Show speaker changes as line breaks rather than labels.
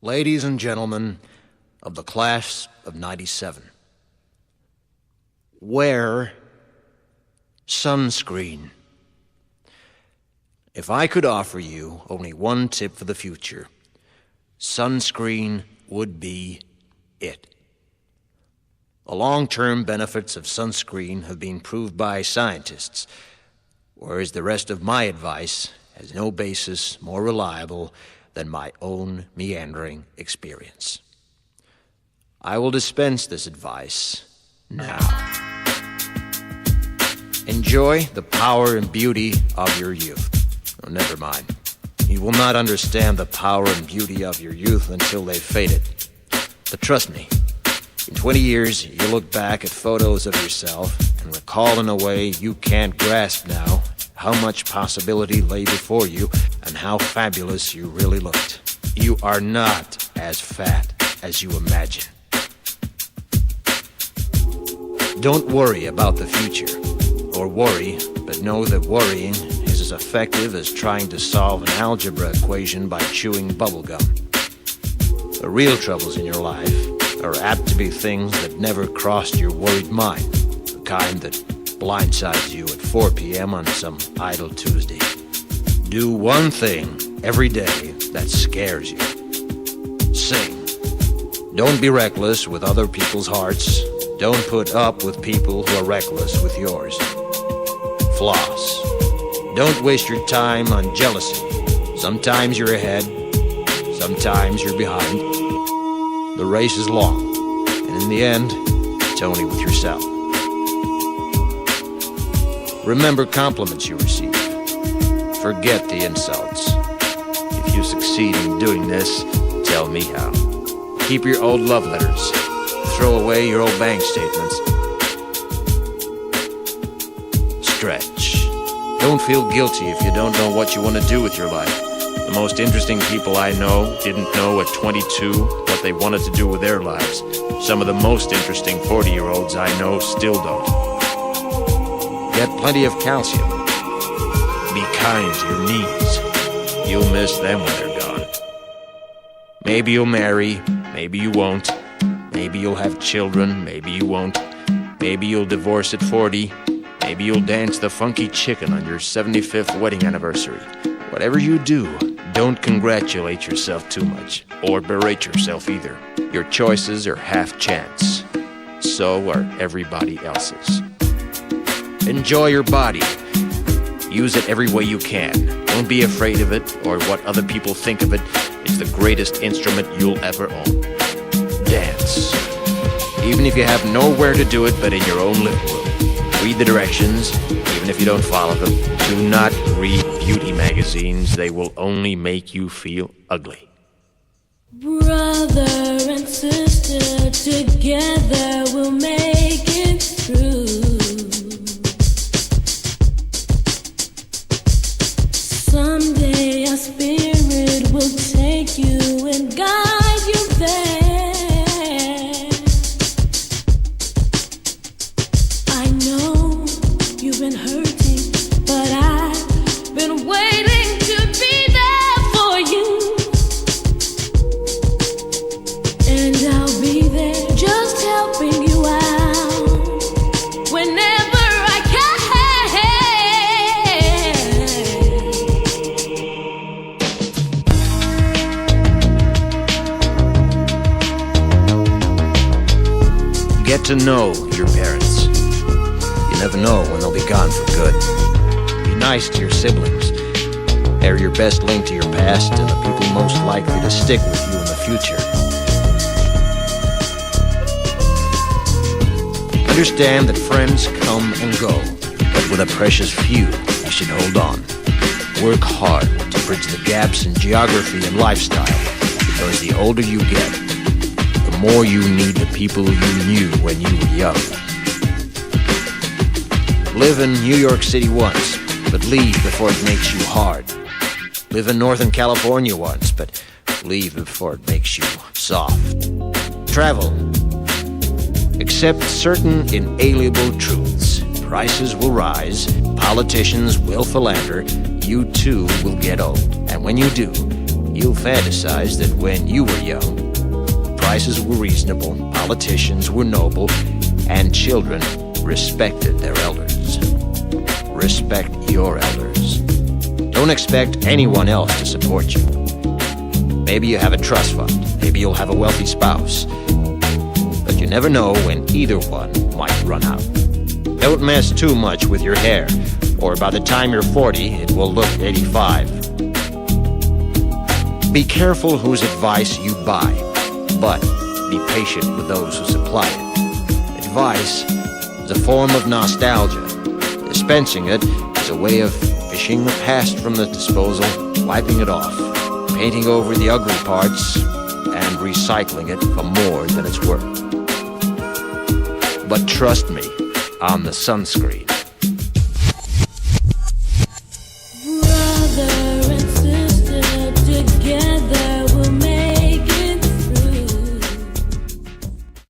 Ladies and gentlemen of the class of '97, wear sunscreen. If I could offer you only one tip for the future, sunscreen would be it. The long-term benefits of sunscreen have been proved by scientists, whereas the rest of my advice has no basis more reliable than my own meandering experience. I will dispense this advice now. Enjoy the power and beauty of your youth. Oh, never mind. You will not understand the power and beauty of your youth until they've faded. But trust me, in 20 years, you'll look back at photos of yourself and recall in a way you can't grasp now how much possibility lay before you and how fabulous you really looked. You are not as fat as you imagine. Don't worry about the future, or worry, but know that worrying is as effective as trying to solve an algebra equation by chewing bubblegum. The real troubles in your life are apt to be things that never crossed your worried mind, the kind that blindsides you at 4 p.m. on some idle Tuesday. Do one thing every day that scares you. Sing. Don't be reckless with other people's hearts. Don't put up with people who are reckless with yours. Floss. Don't waste your time on jealousy. Sometimes you're ahead, sometimes you're behind. The race is long, and in the end, it's only with yourself. Remember compliments you receive. Forget the insults. If you succeed in doing this, tell me how. Keep your old love letters. Throw away your old bank statements. Stretch. Don't feel guilty if you don't know what you want to do with your life. The most interesting people I know didn't know at 22 what they wanted to do with their lives. Some of the most interesting 40-year-olds I know still don't. Get plenty of calcium. Be kind to your knees. You'll miss them when they're gone. Maybe you'll marry, maybe you won't. Maybe you'll have children, maybe you won't. Maybe you'll divorce at 40. Maybe you'll dance the funky chicken on your 75th wedding anniversary. Whatever you do, don't congratulate yourself too much, or berate yourself either. Your choices are half chance. So are everybody else's. Enjoy your body. Use it every way you can. Don't be afraid of it or what other people think of it. It's the greatest instrument you'll ever own. Dance. Even if you have nowhere to do it but in your own living room. Read the directions, even if you don't follow them. Do not read beauty magazines. They will only make you feel ugly.
Brother and sister, together we'll make it through. Someday our spirit will take you and guide you there. I know you've been hurting, but I've been waiting to be there for you. And I'll be there just helping you out whenever I can.
Get to know your parents. You never know when they'll be gone for good. Be nice to your siblings. They're your best link to your past and the people most likely to stick with you in the future. Understand that friends come and go, but with a precious few, you should hold on. Work hard to bridge the gaps in geography and lifestyle, because the older you get, the more you need the people you knew when you were young. Live in New York City once, but leave before it makes you hard. Live in Northern California once, but leave before it makes you soft. Travel. Accept certain inalienable truths. Prices will rise, politicians will philander, you too will get old. And when you do, You'll fantasize that when you were young, prices were reasonable, politicians were noble, and children respected their elders. Respect your elders. Don't expect anyone else to support you. Maybe you have a trust fund. Maybe you'll have a wealthy spouse. But you never know when either one might run out. Don't mess too much with your hair, or by the time you're 40, it will look 85. Be careful whose advice you buy, but be patient with those who supply it. Advice is a form of nostalgia. Dispensing it is a way of fishing the past from the disposal, wiping it off, painting over the ugly parts, and recycling it for more than it's worth. But trust me on the sunscreen.